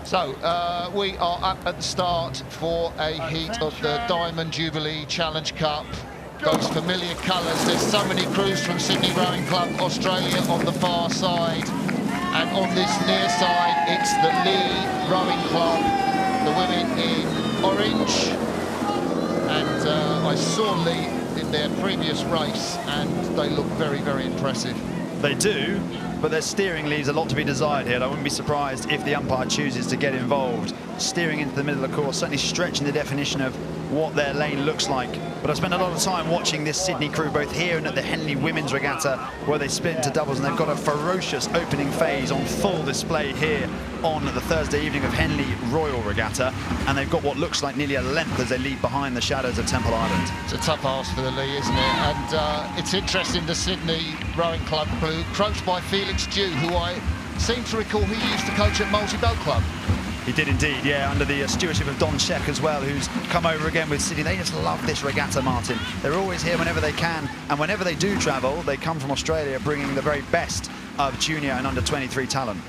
So we are up at the start for a heat of the Diamond Jubilee Challenge Cup. Those familiar colours. There's so many crews from Sydney Rowing Club, Australia on the far side. And on this near side, it's the Lea Rowing Club, the women in orange. And I saw Lea in their previous race, and they look very, very impressive. They do, but their steering leaves a lot to be desired here. I wouldn't be surprised if the umpire chooses to get involved. Steering into the middle of the course, certainly stretching the definition of what their lane looks like. But I spent a lot of time watching this Sydney crew, both here and at the Henley Women's Regatta, where they split into doubles, and they've got a ferocious opening phase on full display here on the Thursday evening of Henley Royal Regatta, and they've got what looks like nearly a length as they lead behind the shadows of Temple Island. It's a tough ask for the Lea, isn't it? And it's interesting, the Sydney Rowing Club crew, coached by Felix Dew, who I seem to recall he used to coach at Multi-Boat Club. He did indeed, yeah, under the stewardship of Don Sheck as well, who's come over again with Sydney. They just love this regatta, Martin. They're always here whenever they can, and whenever they do travel, they come from Australia bringing the very best of junior and under-23 talent.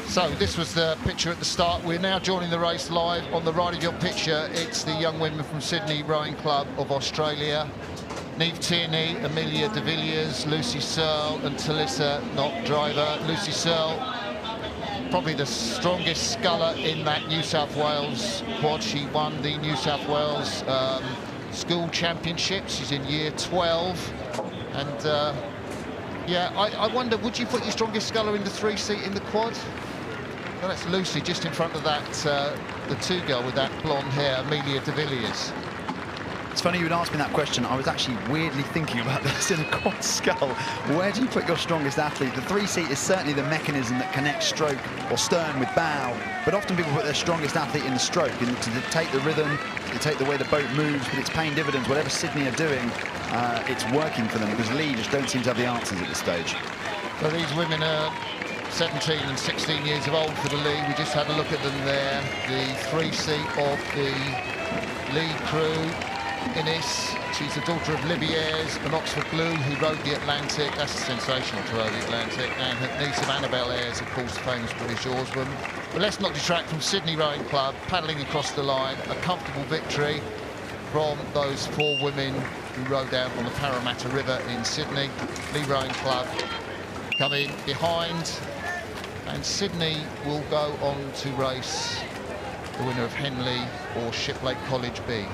So this was the picture at the start. We're now joining the race live. On the right of your picture, it's the young women from Sydney Rowing Club of Australia. Niamh Tierney, Amelia de Villiers, Lucy Searle and Talissa Knott Driver. Lucy Searle, probably the strongest sculler in that New South Wales quad. She won the New South Wales school championships. She's in year 12. And yeah, I wonder, would you put your strongest sculler in the 3-seat in the quad? Well, that's Lucy just in front of that, the 2 girl with that blonde hair, Amelia de Villiers. It's funny you would ask me that question. I was actually weirdly thinking about this in a quad scull. Where do you put your strongest athlete? The 3-seat is certainly the mechanism that connects stroke or stern with bow, but often people put their strongest athlete in the stroke to dictate the rhythm, to dictate the way the boat moves, but it's paying dividends. Whatever Sydney are doing, it's working for them, because Lea just don't seem to have the answers at this stage. So these women are 17 and 16 years of old for the Lea. We just had a look at them there. The 3-seat of the Lea crew. Innes, she's the daughter of Libby Ayres, an Oxford Blue who rode the Atlantic. That's sensational to row the Atlantic. And her niece of Annabelle Ayres, of course, the famous British oarswoman. But let's not detract from Sydney Rowing Club, paddling across the line. A comfortable victory from those 4 women who rowed out on the Parramatta River in Sydney. Lea Rowing Club coming behind. And Sydney will go on to race the winner of Henley or Shiplake College B.